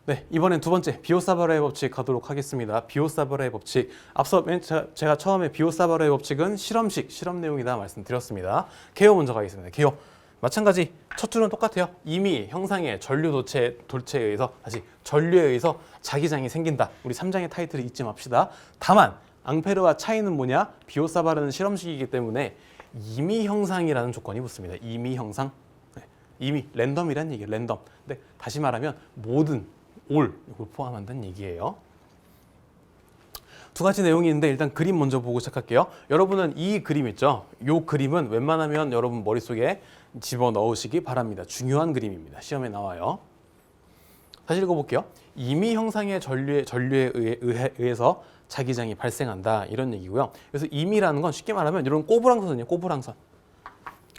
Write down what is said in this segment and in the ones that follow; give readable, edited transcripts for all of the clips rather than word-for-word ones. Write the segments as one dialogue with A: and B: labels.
A: 네, 이번엔 두 번째 비오사바르의 법칙 가도록 하겠습니다. 비오사바르의 법칙. 앞서 제가 처음에 비오사바르의 법칙은 실험 내용이다 말씀드렸습니다. 개요 먼저 가겠습니다. 개요. 마찬가지 첫 줄은 똑같아요. 이미 형상의 전류 도체에 의해서 다시 전류에 의해서 자기장이 생긴다. 우리 3장의 타이틀을 잊지 맙시다. 다만 앙페르와 차이는 뭐냐? 비오사바르는 실험식이기 때문에 임의 형상이라는 조건이 붙습니다. 임의 형상. 네, 임의 랜덤이란 얘기예요. 랜덤. 근데 다시 말하면 모든 올 이걸 포함한다는 얘기예요. 두 가지 내용이 있는데 일단 그림 먼저 보고 시작할게요. 여러분은 이 그림 있죠? 이 그림은 웬만하면 여러분 머릿속에 집어넣으시기 바랍니다. 중요한 그림입니다. 시험에 나와요. 다시 읽어볼게요. 임의 형상의 전류에 의해서 자기장이 발생한다 이런 얘기고요. 그래서 임의라는 건 쉽게 말하면 이런 꼬부랑선이에요. 꼬부랑선.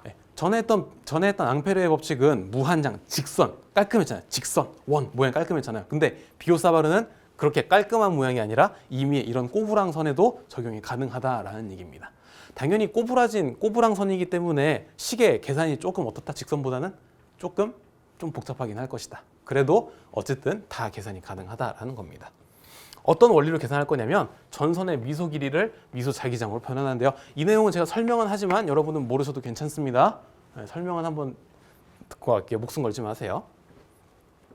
A: 네. 전에 했던 앙페르의 법칙은 무한장, 직선, 깔끔했잖아요. 직선, 원 모양 깔끔했잖아요. 근데 비오사바르는 그렇게 깔끔한 모양이 아니라 임의의 이런 꼬부랑선에도 적용이 가능하다라는 얘기입니다. 당연히 꼬부라진 꼬부랑선이기 때문에 식의 계산이 조금 어떻다? 직선보다는 좀 복잡하긴 할 것이다. 그래도 어쨌든 다 계산이 가능하다라는 겁니다. 어떤 원리로 계산할 거냐면 전선의 미소 길이를 미소 자기장으로 표현하는데요. 이 내용은 제가 설명은 하지만 여러분은 모르셔도 괜찮습니다. 네, 설명은 한번 듣고 갈게요. 목숨 걸지 마세요.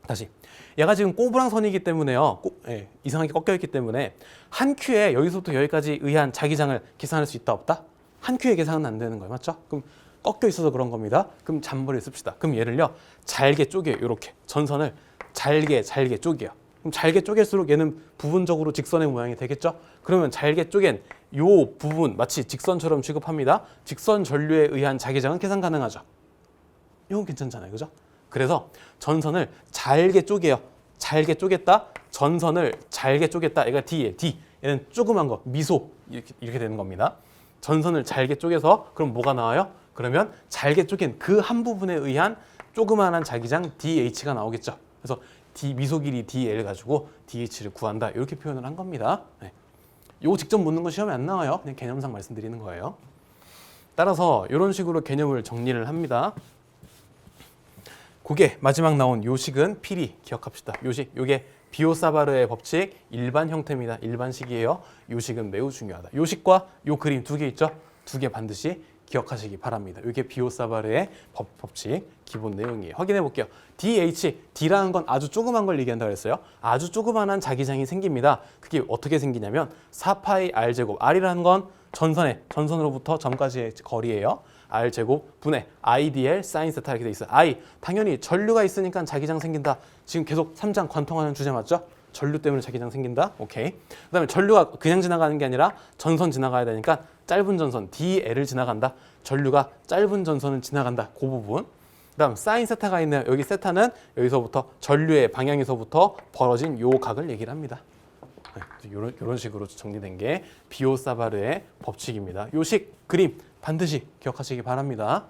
A: 다시. 얘가 지금 꼬부랑선이기 때문에요. 이상하게 꺾여 있기 때문에 한 큐에 여기서부터 여기까지 의한 자기장을 계산할 수 있다 없다? 한 큐에 계산은 안 되는 거예요. 맞죠? 그럼 꺾여 있어서 그런 겁니다. 그럼 잔머리를 씁시다. 그럼 얘를요. 잘게 쪼개요. 이렇게. 전선을 잘게 쪼개요. 그럼 잘게 쪼갤수록 얘는 부분적으로 직선의 모양이 되겠죠? 그러면 잘게 쪼갠 요 부분 마치 직선처럼 취급합니다. 직선 전류에 의한 자기장은 계산 가능하죠. 이건 괜찮잖아요. 그죠? 그래서 전선을 잘게 쪼개요. 잘게 쪼갰다. 전선을 잘게 쪼갰다. 얘가 D예요. D. 얘는 조그만 거, 미소 이렇게 되는 겁니다. 전선을 잘게 쪼개서 그럼 뭐가 나와요? 그러면 잘게 쪼갠 그 한 부분에 의한 조그만한 자기장 DH가 나오겠죠. 그래서 미소 길이 DL 가지고 DH를 구한다. 이렇게 표현을 한 겁니다. 네. 요거 직접 묻는 건 시험에 안 나와요. 그냥 개념상 말씀드리는 거예요. 따라서 이런 식으로 개념을 정리를 합니다. 그게 마지막 나온 요식은 필히 기억합시다. 요식, 요게 비오사바르의 법칙 일반 형태입니다. 일반식이에요. 요식은 매우 중요하다. 요식과 요 그림 두 개 있죠? 두 개 반드시 기억하시기 바랍니다. 이게 비오사바르의 법칙 기본 내용이에요. 확인해 볼게요. DH, D라는 건 아주 조그만 걸 얘기한다고 했어요. 아주 조그만한 자기장이 생깁니다. 그게 어떻게 생기냐면 4파이 R제곱, R이라는 건 전선으로부터 점까지의 거리예요. R제곱 분의 IDL 사인 세타 이렇게 돼 있어요. I, 당연히 전류가 있으니까 자기장 생긴다. 지금 계속 3장 관통하는 주제 맞죠? 전류 때문에 자기장 생긴다. 오케이. 그 다음에 전류가 그냥 지나가는 게 아니라 전선 지나가야 되니까 짧은 전선 DL을 지나간다. 전류가 짧은 전선을 지나간다. 그 부분. 그 다음 사인 세타가 있네요. 여기 세타는 여기서부터 전류의 방향에서부터 벌어진 요 각을 얘기를 합니다. 이런 식으로 정리된 게 비오사바르의 법칙입니다. 요식 그림 반드시 기억하시기 바랍니다.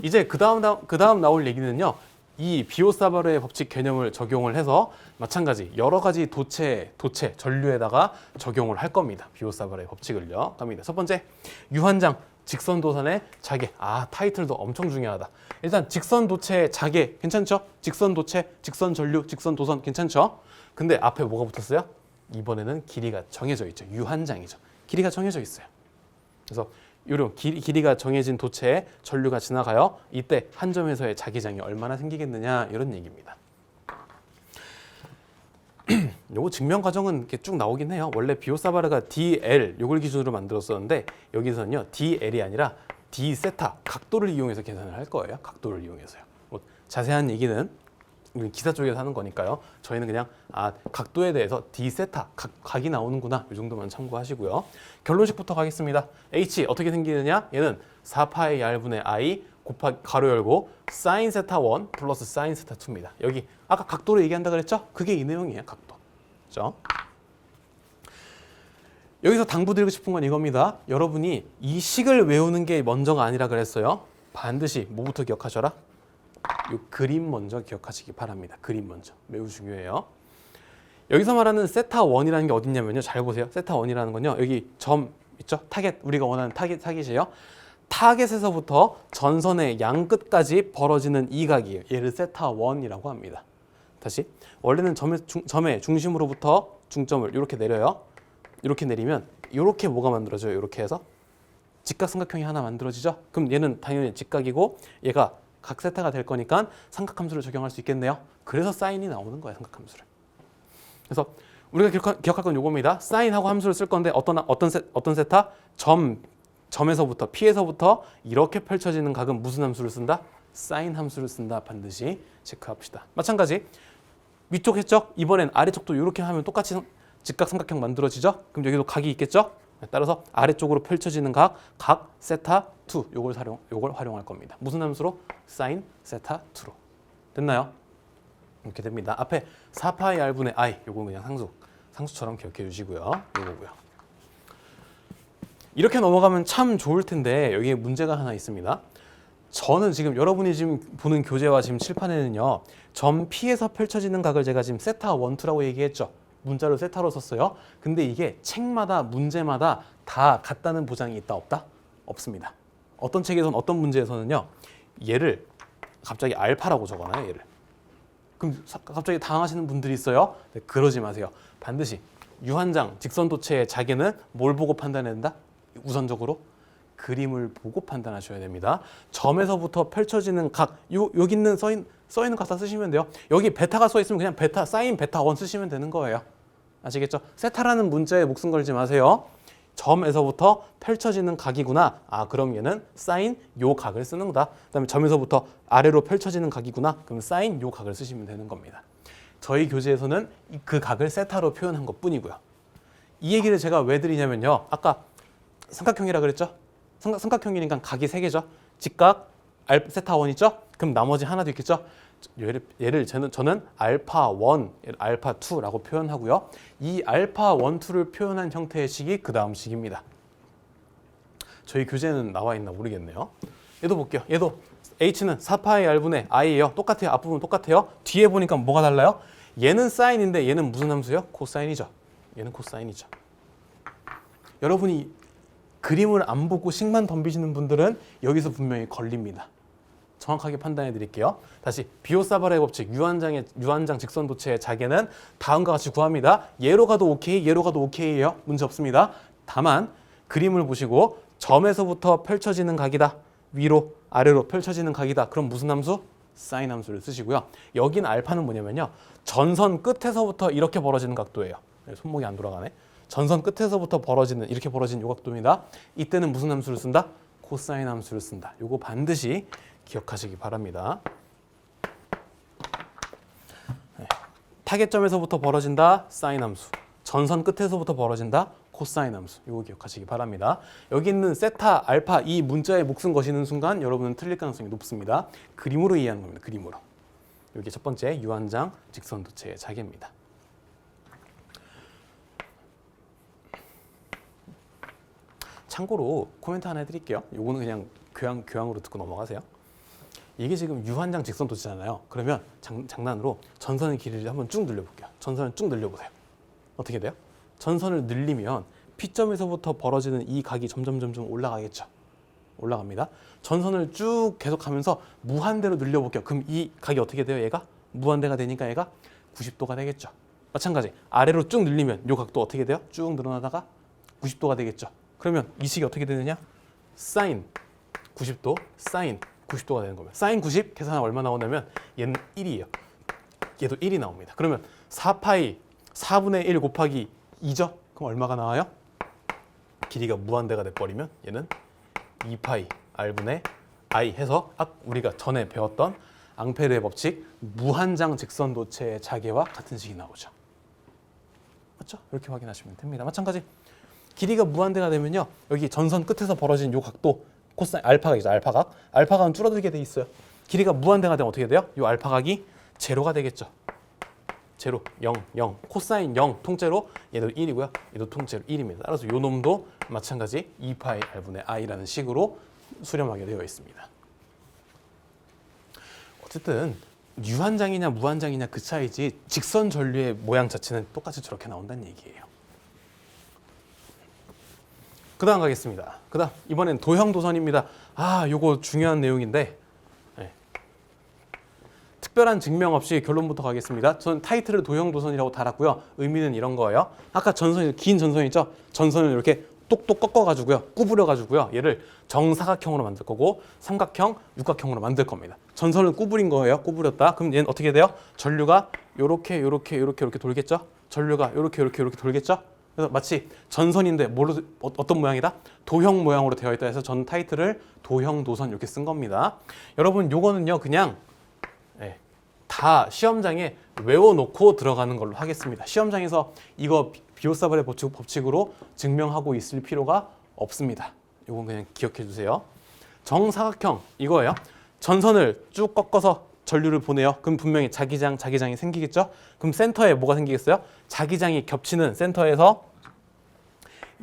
A: 이제 그 다음 나올 얘기는요. 이 비오사바르의 법칙 개념을 적용을 해서 마찬가지 여러 가지 도체 전류에다가 적용을 할 겁니다. 비오사바르의 법칙을요. 갑니다. 첫 번째 유한장 직선 도선의 자개. 타이틀도 엄청 중요하다. 일단 직선 도체 자개 괜찮죠? 직선 도체, 직선 전류, 직선 도선 괜찮죠? 근데 앞에 뭐가 붙었어요? 이번에는 길이가 정해져 있죠. 유한장이죠. 길이가 정해져 있어요. 그래서 이런 길이가 정해진 도체에 전류가 지나가요. 이때 한 점에서의 자기장이 얼마나 생기겠느냐 이런 얘기입니다. 요거 증명 과정은 이렇게 쭉 나오긴 해요. 원래 비오사바르가 DL 요걸 기준으로 만들었었는데 여기서는요 DL이 아니라 D 세타 각도를 이용해서 계산을 할 거예요. 각도를 이용해서요. 뭐 자세한 얘기는 우리 기사 쪽에서 하는 거니까요. 저희는 그냥 각도에 대해서 D 세타 각이 나오는구나 이 정도만 참고하시고요. 결론식부터 가겠습니다. H 어떻게 생기느냐? 얘는 4파이 R분의 I 곱하기 가로 열고 사인 세타 1 플러스 사인 세타 2입니다. 여기 아까 각도를 얘기한다 그랬죠? 그게 이 내용이에요. 각도. 그렇죠? 여기서 당부드리고 싶은 건 이겁니다. 여러분이 이 식을 외우는 게 먼저가 아니라 그랬어요. 반드시 뭐부터 기억하셔라? 이 그림 먼저 기억하시기 바랍니다. 그림 먼저. 매우 중요해요. 여기서 말하는 세타 1이라는 게 어딨냐면요. 잘 보세요. 세타 1이라는 건요. 여기 점 있죠? 타겟. 우리가 원하는 타겟이에요. 타겟에서부터 전선의 양 끝까지 벌어지는 이 각이에요. 얘를 세타 1이라고 합니다. 다시 원래는 점의 중심으로부터 중점을 이렇게 내려요. 이렇게 내리면 이렇게 뭐가 만들어져요? 이렇게 해서 직각삼각형이 하나 만들어지죠. 그럼 얘는 당연히 직각이고 얘가 각 세타가 될 거니까 삼각함수를 적용할 수 있겠네요. 그래서 사인이 나오는 거예요. 삼각함수를. 그래서 우리가 기억할 건 요겁니다. 사인하고 함수를 쓸 건데 어떤 세타? 점에서부터 P에서부터 이렇게 펼쳐지는 각은 무슨 함수를 쓴다? 사인 함수를 쓴다. 반드시 체크합시다. 마찬가지 위쪽 했죠? 이번엔 아래쪽도 이렇게 하면 똑같이 직각삼각형 만들어지죠? 그럼 여기도 각이 있겠죠? 따라서 아래쪽으로 펼쳐지는 각 세타 2 요걸 활용할 겁니다. 무슨 함수로? 사인 세타 2로. 됐나요? 이렇게 됩니다. 앞에 4파이 r분의 i 요거 그냥 상수처럼 기억해 주시고요. 요거고요. 이렇게 넘어가면 참 좋을 텐데 여기에 문제가 하나 있습니다. 저는 지금 여러분이 지금 보는 교재와 지금 칠판에는요. 점 P에서 펼쳐지는 각을 제가 지금 세타 1, 2라고 얘기했죠. 문자로 세타로 썼어요. 근데 이게 책마다 문제마다 다 같다는 보장이 있다 없다? 없습니다. 어떤 책에서는 어떤 문제에서는요. 얘를 갑자기 알파라고 적어놔요. 얘를. 그럼 갑자기 당하시는 분들이 있어요. 네, 그러지 마세요. 반드시 유한장 직선도체의 자개는 뭘 보고 판단해야 된다? 우선적으로 그림을 보고 판단하셔야 됩니다. 점에서부터 펼쳐지는 각, 여기 있는 써 있는 각 다 쓰시면 돼요. 여기 베타가 써 있으면 그냥 베타, 사인 베타 1 쓰시면 되는 거예요. 아시겠죠? 세타라는 문자에 목숨 걸지 마세요. 점에서부터 펼쳐지는 각이구나. 아, 그럼 얘는 사인 요 각을 쓰는 거다. 그다음에 점에서부터 아래로 펼쳐지는 각이구나. 그럼 사인 요 각을 쓰시면 되는 겁니다. 저희 교재에서는 그 각을 세타로 표현한 것뿐이고요. 이 얘기를 제가 왜 드리냐면요. 아까 삼각형이라 그랬죠? 삼각형이니까 각이 3개죠. 직각 세타 1 있죠? 그럼 나머지 하나도 있겠죠? 얘를 저는 알파 1, 알파 2라고 표현하고요. 이 알파 1, 2를 표현한 형태의 식이 그 다음 식입니다. 저희 교재는 나와 있나 모르겠네요. 얘도 볼게요. 얘도 h는 4파이 r분의 i예요. 똑같아요. 앞부분 똑같아요. 뒤에 보니까 뭐가 달라요? 얘는 사인인데 얘는 무슨 함수예요? 코사인이죠. 얘는 코사인이죠. 여러분이 그림을 안 보고 식만 덤비시는 분들은 여기서 분명히 걸립니다. 정확하게 판단해 드릴게요. 다시 비오사바레의 법칙, 유한장 직선도체의 자개는 다음과 같이 구합니다. 얘로 가도 오케이, 얘로 가도 오케이예요. 문제 없습니다. 다만 그림을 보시고 점에서부터 펼쳐지는 각이다. 위로 아래로 펼쳐지는 각이다. 그럼 무슨 함수? 사인 함수를 쓰시고요. 여긴 알파는 뭐냐면요. 전선 끝에서부터 이렇게 벌어지는 각도예요. 손목이 안 돌아가네. 전선 끝에서부터 이렇게 벌어지는 요 각도입니다. 이때는 무슨 함수를 쓴다? 코사인 함수를 쓴다. 요거 반드시 기억하시기 바랍니다. 타겟점에서부터 벌어진다. 사인 함수. 전선 끝에서부터 벌어진다. 코사인 함수. 이거 기억하시기 바랍니다. 여기 있는 세타, 알파 이 문자에 목숨 거시는 순간 여러분은 틀릴 가능성이 높습니다. 그림으로 이해하는 겁니다. 그림으로. 여기 첫 번째 유한장 직선도체의 자개입니다. 참고로 코멘트 하나 해드릴게요. 요거는 그냥 교양으로 듣고 넘어가세요. 이게 지금 유한장 직선도체잖아요. 그러면 장난으로 전선의 길이를 한번 쭉 늘려볼게요. 전선을 쭉 늘려보세요. 어떻게 돼요? 전선을 늘리면 P점에서부터 벌어지는 이 각이 점점 올라가겠죠. 올라갑니다. 전선을 쭉 계속하면서 무한대로 늘려볼게요. 그럼 이 각이 어떻게 돼요? 얘가 무한대가 되니까 얘가 90도가 되겠죠. 마찬가지 아래로 쭉 늘리면 이 각도 어떻게 돼요? 쭉 늘어나다가 90도가 되겠죠. 그러면 이 식이 어떻게 되느냐? 사인 90도, 사인 90도가 되는 거예요. 사인 90 계산하면 얼마 나오냐면 얘는 1이에요. 얘도 1이 나옵니다. 그러면 4파이 4분의 1 곱하기 2죠? 그럼 얼마가 나와요? 길이가 무한대가 돼버리면 얘는 2파이 r분의 i 해서 우리가 전에 배웠던 앙페르의 법칙 무한장 직선도체의 자개와 같은 식이 나오죠. 맞죠? 이렇게 확인하시면 됩니다. 마찬가지 길이가 무한대가 되면요. 여기 전선 끝에서 벌어진 요 각도 코사인 알파각이죠. 알파각은 줄어들게 돼 있어요. 길이가 무한대가 되면 어떻게 돼요? 이 알파각이 제로가 되겠죠. 제로, 0, 0. 코사인 0 통째로 얘도 1이고요. 얘도 통째로 1입니다. 따라서 이 놈도 마찬가지 2파이 r분의 i라는 식으로 수렴하게 되어 있습니다. 어쨌든 유한장이냐 무한장이냐 그 차이지 직선 전류의 모양 자체는 똑같이 저렇게 나온다는 얘기예요. 그 다음 가겠습니다. 그 다음 이번엔 도형도선입니다. 요거 중요한 내용인데 특별한 증명 없이 결론부터 가겠습니다. 전 타이틀을 도형도선이라고 달았고요. 의미는 이런 거예요. 아까 전선이 긴 전선이죠. 전선을 이렇게 똑똑 꺾어가지고요, 구부려가지고요, 얘를 정사각형으로 만들 거고 삼각형, 육각형으로 만들 겁니다. 전선을 구부린 거예요. 구부렸다. 그럼 얘는 어떻게 돼요? 전류가 요렇게 돌겠죠. 전류가 요렇게 돌겠죠. 그래서 마치 전선인데 어떤 모양이다? 도형 모양으로 되어 있다 해서 전 타이틀을 도형도선 이렇게 쓴 겁니다. 여러분 요거는요 그냥 다 시험장에 외워놓고 들어가는 걸로 하겠습니다. 시험장에서 이거 비오사발의 법칙으로 증명하고 있을 필요가 없습니다. 요건 그냥 기억해 주세요. 정사각형 이거예요. 전선을 쭉 꺾어서 전류를 보내요. 그럼 분명히 자기장이 생기겠죠? 그럼 센터에 뭐가 생기겠어요? 자기장이 겹치는 센터에서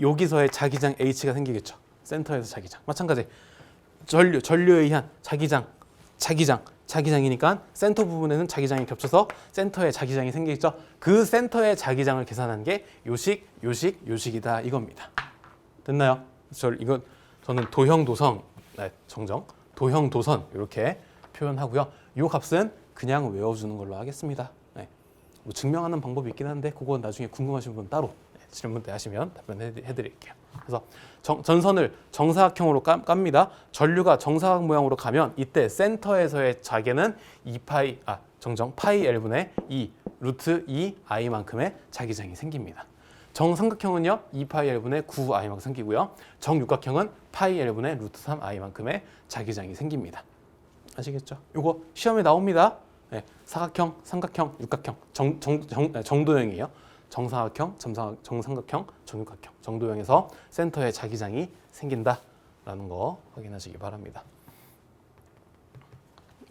A: 여기서의 자기장 H가 생기겠죠. 센터에서 자기장. 마찬가지. 전류에 의한 자기장이니까 센터 부분에는 자기장이 겹쳐서 센터에 자기장이 생기겠죠. 그 센터의 자기장을 계산한 게 요식이다 이겁니다. 됐나요? 저는 도형도선 도형도선 이렇게 표현하고요. 이 값은 그냥 외워주는 걸로 하겠습니다. 뭐 증명하는 방법이 있긴 한데 그건 나중에 궁금하신 분 따로 질문 때 하시면 답변해드릴게요. 그래서 전선을 정사각형으로 깝니다. 전류가 정사각 모양으로 가면 이때 센터에서의 자개는 파이 L분의 2 루트 2 I만큼의 자기장이 생깁니다. 정삼각형은요 2파이 L분의 9 I만큼 생기고요. 정육각형은 파이 L분의 루트 3 I만큼의 자기장이 생깁니다. 아시겠죠? 요거 시험에 나옵니다. 사각형, 삼각형, 육각형, 정도형이에요. 정사각형, 정삼각형, 정육각형, 정도형에서 센터에 자기장이 생긴다라는 거 확인하시기 바랍니다.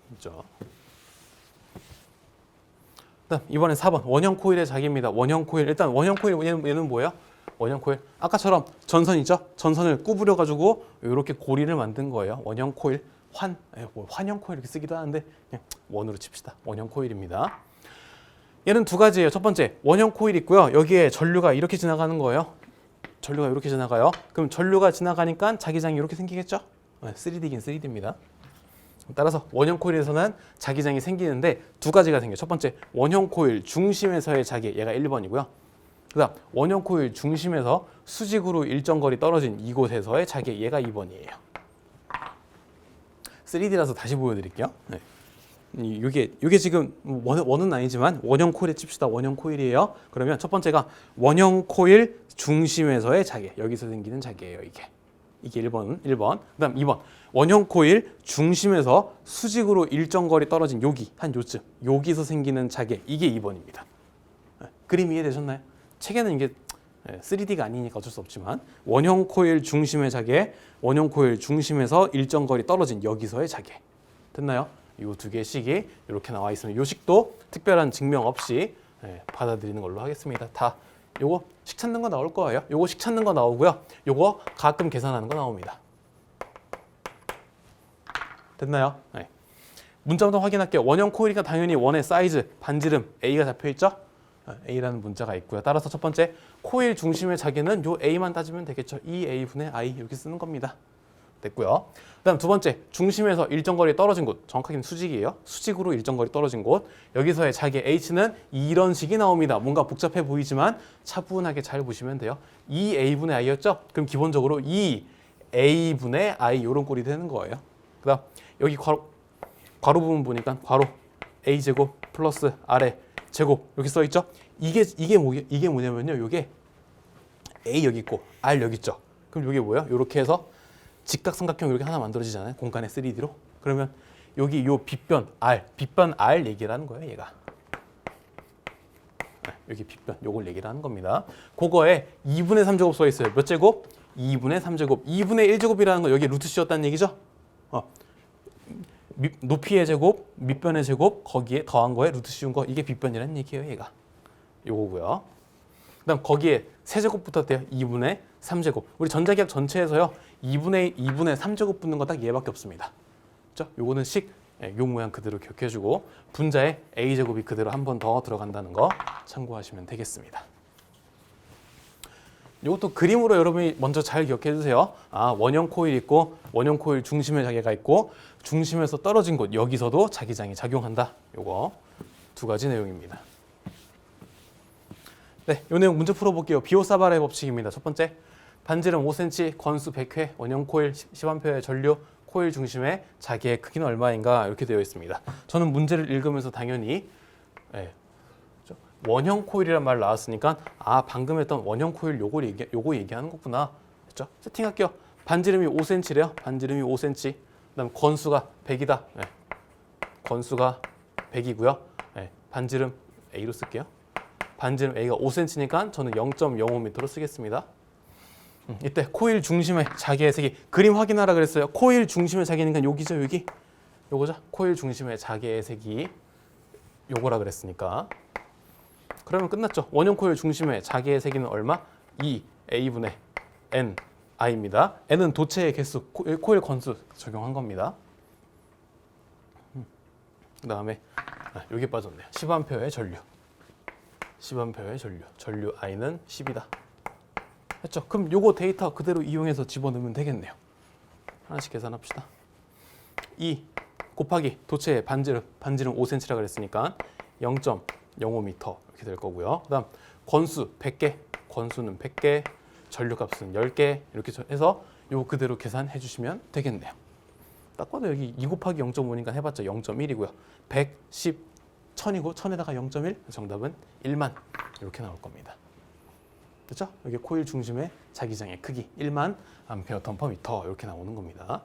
A: 그렇죠? 이번엔 4번 원형 코일의 자기입니다. 원형 코일 일단 원형 코일 얘는 뭐예요? 원형 코일 아까처럼 전선이죠. 전선을 구부려 가지고 이렇게 고리를 만든 거예요. 원형 코일 환형 코일 이렇게 쓰기도 하는데 그냥 원으로 칩시다. 원형 코일입니다. 얘는 두 가지예요. 첫 번째 원형 코일 있고요. 여기에 전류가 이렇게 지나가는 거예요. 전류가 이렇게 지나가요. 그럼 전류가 지나가니까 자기장이 이렇게 생기겠죠? 3D긴 3D입니다. 따라서 원형 코일에서는 자기장이 생기는데 두 가지가 생겨요. 첫 번째 원형 코일 중심에서의 자기 얘가 1번이고요. 그다음 원형 코일 중심에서 수직으로 일정 거리 떨어진 이곳에서의 자기 얘가 2번이에요. 3D라서 다시 보여드릴게요. 이게 지금 원은 아니지만 원형 코일에 칩시다. 원형 코일이에요. 그러면 첫 번째가 원형 코일 중심에서의 자개. 여기서 생기는 자개예요. 이게 1번. 그다음 2번. 원형 코일 중심에서 수직으로 일정 거리 떨어진 한 요쯤. 여기서 생기는 자개. 이게 2번입니다. 그림 이해되셨나요? 책에는 이게 3D가 아니니까 어쩔 수 없지만 원형 코일 중심의 자개, 원형 코일 중심에서 일정 거리 떨어진 여기서의 자개. 됐나요? 이 두 개씩이 이렇게 나와 있으면 요 식도 특별한 증명 없이 받아들이는 걸로 하겠습니다. 다 요거 식 찾는 거 나올 거예요. 요거 식 찾는 거 나오고요. 요거 가끔 계산하는 거 나옵니다. 됐나요? 문자부터 확인할게요. 원형 코일이니까 당연히 원의 사이즈, 반지름 A가 잡혀 있죠? A라는 문자가 있고요. 따라서 첫 번째 코일 중심의 자개는 요 A만 따지면 되겠죠. 2A분의 I 이렇게 쓰는 겁니다. 됐고요. 그다음 두 번째 중심에서 일정 거리 떨어진 곳, 정확하게는 수직이에요. 수직으로 일정 거리 떨어진 곳. 여기서의 자개 H는 이런 식이 나옵니다. 뭔가 복잡해 보이지만 차분하게 잘 보시면 돼요. 2A분의 I였죠? 그럼 기본적으로 2A분의 I 이런 꼴이 되는 거예요. 그다음 여기 괄호 부분 보니까 괄호 A제곱 플러스 아래 제곱 이렇게 써 있죠? 이게 뭐냐면요. 이게 A 여기 있고 R 여기 있죠. 그럼 이게 뭐예요? 이렇게 해서 직각삼각형 이렇게 하나 만들어지잖아요. 공간의 3D로. 그러면 여기 요 빗변 R 얘기를 하는 거예요. 얘가. 여기 빗변 요걸 얘기를 하는 겁니다. 그거에 2분의 3제곱 써 있어요. 몇 제곱? 2분의 3제곱. 2분의 1제곱이라는 거 여기 루트 씌웠다는 얘기죠? 높이의 제곱, 밑변의 제곱, 거기에 더한 거에 루트 씌운 거 이게 빗변이라는 얘기예요. 얘가. 요거고요. 그다음 거기에 세제곱부터 돼요. 2분의 3제곱. 우리 전자기학 전체에서요. 2분의 3제곱 붙는 거 딱 얘밖에 없습니다. 그렇죠? 요거는 요 모양 그대로 기억해주고 분자에 A제곱이 그대로 한 번 더 들어간다는 거 참고하시면 되겠습니다. 이것도 그림으로 여러분이 먼저 잘 기억해 주세요. 원형 코일 있고 원형 코일 중심에 자기가 있고 중심에서 떨어진 곳 여기서도 자기장이 작용한다. 요거 두 가지 내용입니다. 네, 요 내용 문제 풀어볼게요. 비오사바레 법칙입니다. 첫 번째, 반지름 5cm, 건수 100회, 원형 코일 10A의 전류, 코일 중심의 자기의 크기는 얼마인가 이렇게 되어 있습니다. 저는 문제를 읽으면서 당연히 원형 코일이란 말 나왔으니까 방금 했던 원형 코일 요거 얘기하는 거구나 했죠? 세팅할게요. 반지름이 5cm래요. 반지름이 5cm. 그다음 건수가 100이다. 건수가 100이고요. 반지름 A로 쓸게요. 반지름 A가 5cm니까 저는 0.05m로 쓰겠습니다. 이때 코일 중심의 자기의 색이 그림 확인하라 그랬어요. 코일 중심의 자기니까 여기죠, 여기. 요거죠. 코일 중심의 자기의 색이 요거라 그랬으니까. 그러면 끝났죠. 원형 코일 중심의 자기의 세기는 얼마? 2A분의 N I입니다. N은 도체의 개수, 코일 건수 적용한 겁니다. 그 다음에 여기 빠졌네요. 10A의 전류. 10A의 전류. 전류 I는 10이다. 했죠? 그럼 요거 데이터 그대로 이용해서 집어넣으면 되겠네요. 하나씩 계산합시다. 2 곱하기 도체의 반지름 5cm라 그랬으니까 0.05m 이렇게 될 거고요. 그다음 건수 100개, 건수는 100개, 전류값은 10개 이렇게 해서 요 그대로 계산해 주시면 되겠네요. 딱 봐도 여기 2 곱하기 0.5니까 해봤자 0.1이고요. 100, 10, 1000이고 1000에다가 0.1 정답은 1만 이렇게 나올 겁니다. 그렇죠? 여기 코일 중심의 자기장의 크기 1만 암페어 턴 퍼 미터 이렇게 나오는 겁니다.